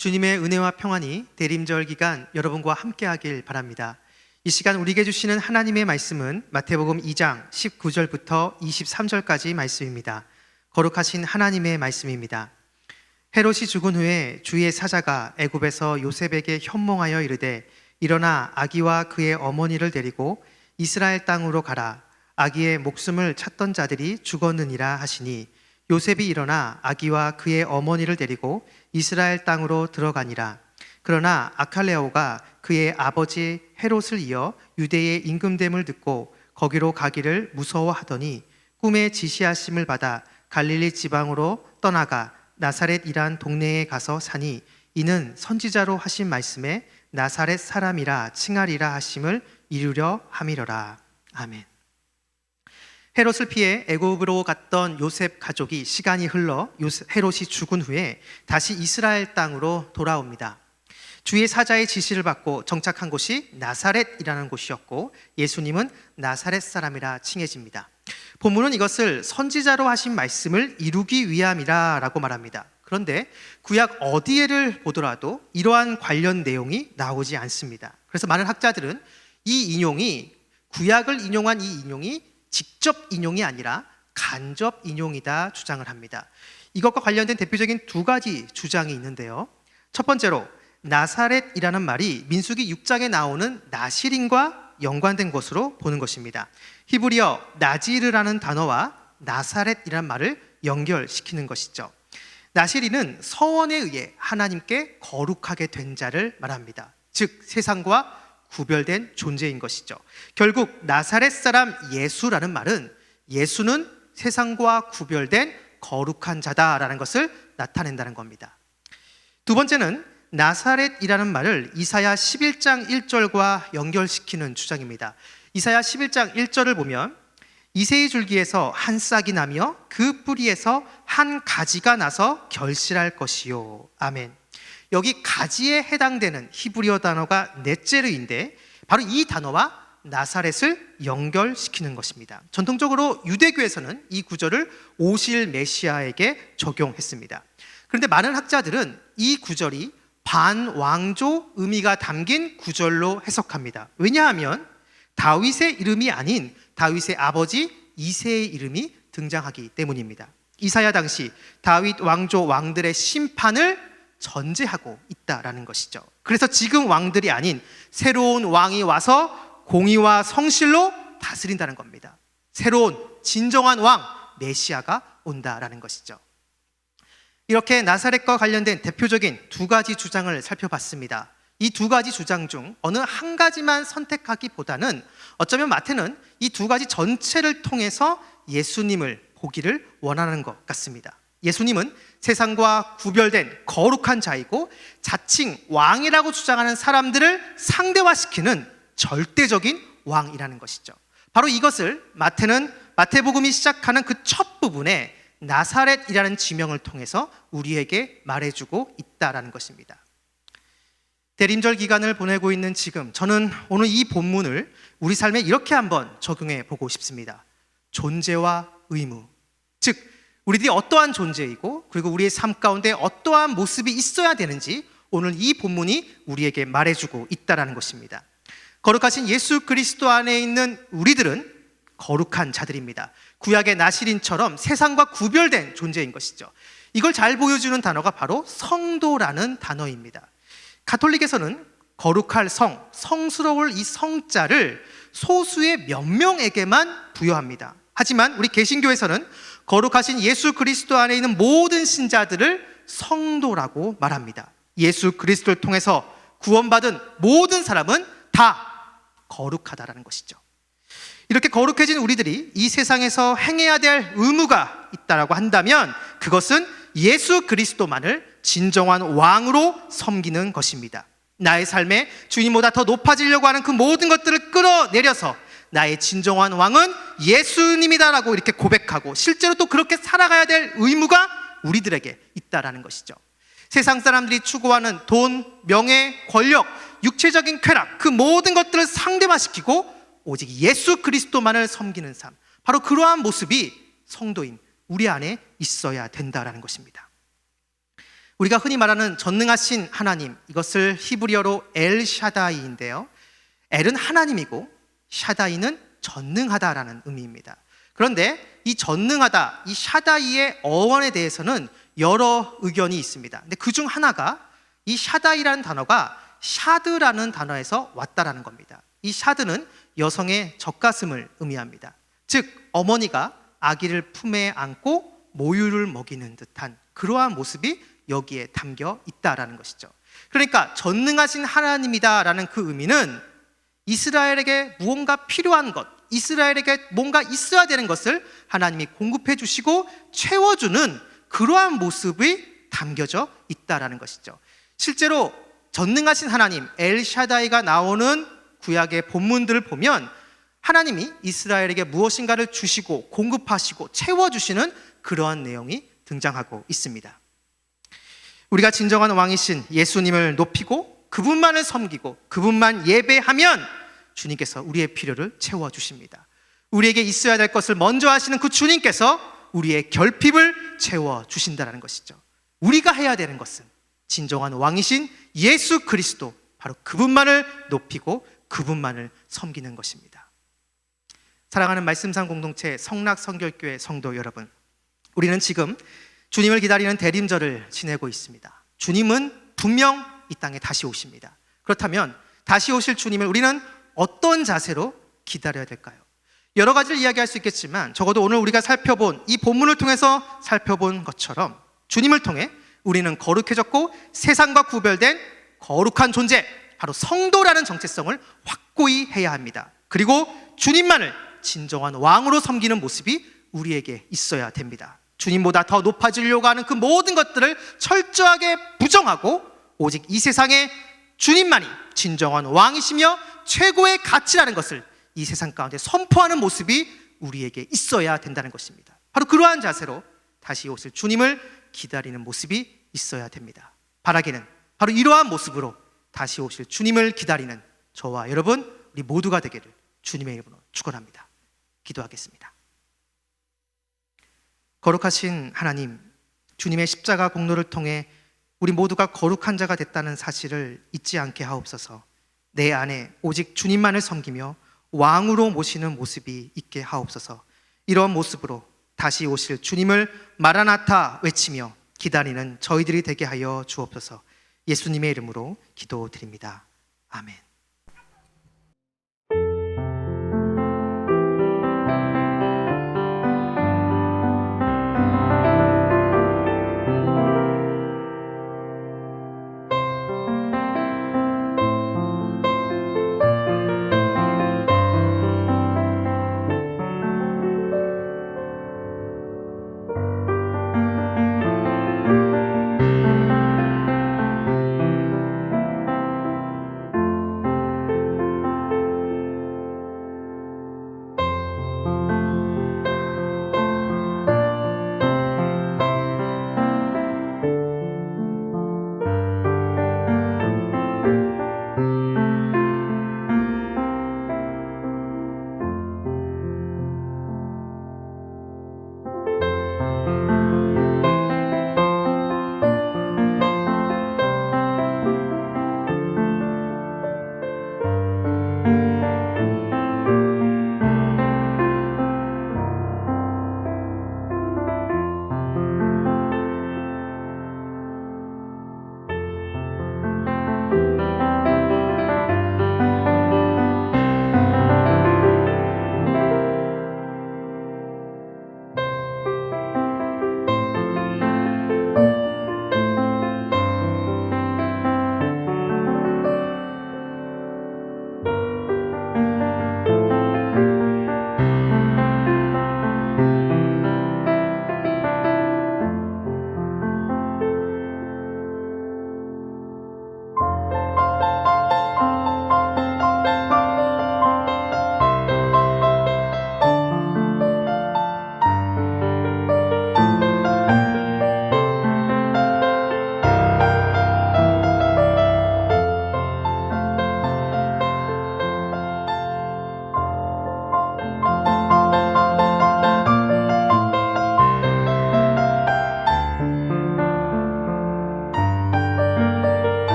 주님의 은혜와 평안이 대림절 기간 여러분과 함께하길 바랍니다. 이 시간 우리에게 주시는 하나님의 말씀은 마태복음 2장 19절부터 23절까지 말씀입니다. 거룩하신 하나님의 말씀입니다. 헤롯이 죽은 후에 주의 사자가 애굽에서 요셉에게 현몽하여 이르되 일어나 아기와 그의 어머니를 데리고 이스라엘 땅으로 가라. 아기의 목숨을 찾던 자들이 죽었느니라 하시니 요셉이 일어나 아기와 그의 어머니를 데리고 이스라엘 땅으로 들어가니라. 그러나 아칼레오가 그의 아버지 헤롯을 이어 유대의 임금됨을 듣고 거기로 가기를 무서워하더니 꿈에 지시하심을 받아 갈릴리 지방으로 떠나가 나사렛이란 동네에 가서 사니 이는 선지자로 하신 말씀에 나사렛 사람이라 칭하리라 하심을 이루려 함이로라. 아멘. 헤롯을 피해 애굽으로 갔던 요셉 가족이 시간이 흘러 헤롯이 죽은 후에 다시 이스라엘 땅으로 돌아옵니다. 주의 사자의 지시를 받고 정착한 곳이 나사렛이라는 곳이었고 예수님은 나사렛 사람이라 칭해집니다. 본문은 이것을 선지자로 하신 말씀을 이루기 위함이라 라고 말합니다. 그런데 구약 어디에를 보더라도 이러한 관련 내용이 나오지 않습니다. 그래서 많은 학자들은 이 인용이 구약을 인용한 이 인용이 직접 인용이 아니라 간접 인용이다 주장을 합니다. 이것과 관련된 대표적인 두 가지 주장이 있는데요. 첫 번째로 나사렛이라는 말이 민수기 6장에 나오는 나실인과 연관된 것으로 보는 것입니다. 히브리어 나지르라는 단어와 나사렛이라는 말을 연결시키는 것이죠. 나실인은 서원에 의해 하나님께 거룩하게 된 자를 말합니다. 즉 세상과 구별된 존재인 것이죠. 결국 나사렛 사람 예수라는 말은 예수는 세상과 구별된 거룩한 자다라는 것을 나타낸다는 겁니다. 두 번째는 나사렛이라는 말을 이사야 11장 1절과 연결시키는 주장입니다. 이사야 11장 1절을 보면 이새의 줄기에서 한 싹이 나며 그 뿌리에서 한 가지가 나서 결실할 것이요. 아멘. 여기 가지에 해당되는 히브리어 단어가 넷제르인데 바로 이 단어와 나사렛을 연결시키는 것입니다. 전통적으로 유대교에서는 이 구절을 오실 메시아에게 적용했습니다. 그런데 많은 학자들은 이 구절이 반왕조 의미가 담긴 구절로 해석합니다. 왜냐하면 다윗의 이름이 아닌 다윗의 아버지 이새의 이름이 등장하기 때문입니다. 이사야 당시 다윗 왕조 왕들의 심판을 전제하고 있다라는 것이죠. 그래서 지금 왕들이 아닌 새로운 왕이 와서 공의와 성실로 다스린다는 겁니다. 새로운 진정한 왕 메시아가 온다라는 것이죠. 이렇게 나사렛과 관련된 대표적인 두 가지 주장을 살펴봤습니다. 이 두 가지 주장 중 어느 한 가지만 선택하기보다는 어쩌면 마태는 이 두 가지 전체를 통해서 예수님을 보기를 원하는 것 같습니다. 예수님은 세상과 구별된 거룩한 자이고 자칭 왕이라고 주장하는 사람들을 상대화시키는 절대적인 왕이라는 것이죠. 바로 이것을 마태는 마태복음이 시작하는 그 첫 부분에 나사렛이라는 지명을 통해서 우리에게 말해주고 있다라는 것입니다. 대림절 기간을 보내고 있는 지금 저는 오늘 이 본문을 우리 삶에 이렇게 한번 적용해 보고 싶습니다. 존재와 의무, 즉 우리들이 어떠한 존재이고 그리고 우리의 삶 가운데 어떠한 모습이 있어야 되는지 오늘 이 본문이 우리에게 말해주고 있다는 것입니다. 거룩하신 예수 그리스도 안에 있는 우리들은 거룩한 자들입니다. 구약의 나실인처럼 세상과 구별된 존재인 것이죠. 이걸 잘 보여주는 단어가 바로 성도라는 단어입니다. 가톨릭에서는 거룩할 성, 성스러울 이 성자를 소수의 몇 명에게만 부여합니다. 하지만 우리 개신교에서는 거룩하신 예수 그리스도 안에 있는 모든 신자들을 성도라고 말합니다. 예수 그리스도를 통해서 구원받은 모든 사람은 다 거룩하다라는 것이죠. 이렇게 거룩해진 우리들이 이 세상에서 행해야 될 의무가 있다라고 한다면 그것은 예수 그리스도만을 진정한 왕으로 섬기는 것입니다. 나의 삶에 주님보다 더 높아지려고 하는 그 모든 것들을 끌어내려서 나의 진정한 왕은 예수님이다라고 이렇게 고백하고 실제로 또 그렇게 살아가야 될 의무가 우리들에게 있다라는 것이죠. 세상 사람들이 추구하는 돈, 명예, 권력, 육체적인 쾌락 그 모든 것들을 상대화시키고 오직 예수 그리스도만을 섬기는 삶, 바로 그러한 모습이 성도인 우리 안에 있어야 된다라는 것입니다. 우리가 흔히 말하는 전능하신 하나님, 이것을 히브리어로 엘샤다이인데요. 엘은 하나님이고 샤다이는 전능하다라는 의미입니다. 그런데 이 전능하다, 이 샤다이의 어원에 대해서는 여러 의견이 있습니다. 근데 그중 하나가 이 샤다이라는 단어가 샤드라는 단어에서 왔다라는 겁니다. 이 샤드는 여성의 젖가슴을 의미합니다. 즉 어머니가 아기를 품에 안고 모유를 먹이는 듯한 그러한 모습이 여기에 담겨 있다라는 것이죠. 그러니까 전능하신 하나님이다라는 그 의미는 이스라엘에게 무언가 필요한 것, 이스라엘에게 뭔가 있어야 되는 것을 하나님이 공급해 주시고 채워주는 그러한 모습이 담겨져 있다라는 것이죠. 실제로 전능하신 하나님 엘샤다이가 나오는 구약의 본문들을 보면 하나님이 이스라엘에게 무엇인가를 주시고 공급하시고 채워주시는 그러한 내용이 등장하고 있습니다. 우리가 진정한 왕이신 예수님을 높이고 그분만을 섬기고 그분만 예배하면 주님께서 우리의 필요를 채워주십니다. 우리에게 있어야 될 것을 먼저 하시는 그 주님께서 우리의 결핍을 채워주신다는 것이죠. 우리가 해야 되는 것은 진정한 왕이신 예수 그리스도, 바로 그분만을 높이고 그분만을 섬기는 것입니다. 사랑하는 말씀상 공동체 성락성결교회 성도 여러분, 우리는 지금 주님을 기다리는 대림절을 지내고 있습니다. 주님은 분명 이 땅에 다시 오십니다. 그렇다면 다시 오실 주님을 우리는 어떤 자세로 기다려야 될까요? 여러 가지를 이야기할 수 있겠지만 적어도 오늘 우리가 살펴본 이 본문을 통해서 살펴본 것처럼 주님을 통해 우리는 거룩해졌고 세상과 구별된 거룩한 존재, 바로 성도라는 정체성을 확고히 해야 합니다. 그리고 주님만을 진정한 왕으로 섬기는 모습이 우리에게 있어야 됩니다. 주님보다 더 높아지려고 하는 그 모든 것들을 철저하게 부정하고 오직 이 세상에 주님만이 진정한 왕이시며 최고의 가치라는 것을 이 세상 가운데 선포하는 모습이 우리에게 있어야 된다는 것입니다. 바로 그러한 자세로 다시 오실 주님을 기다리는 모습이 있어야 됩니다. 바라기는 바로 이러한 모습으로 다시 오실 주님을 기다리는 저와 여러분, 우리 모두가 되기를 주님의 이름으로 축원합니다. 기도하겠습니다. 거룩하신 하나님, 주님의 십자가 공로를 통해 우리 모두가 거룩한 자가 됐다는 사실을 잊지 않게 하옵소서. 내 안에 오직 주님만을 섬기며 왕으로 모시는 모습이 있게 하옵소서. 이런 모습으로 다시 오실 주님을 마라나타 외치며 기다리는 저희들이 되게 하여 주옵소서. 예수님의 이름으로 기도드립니다. 아멘.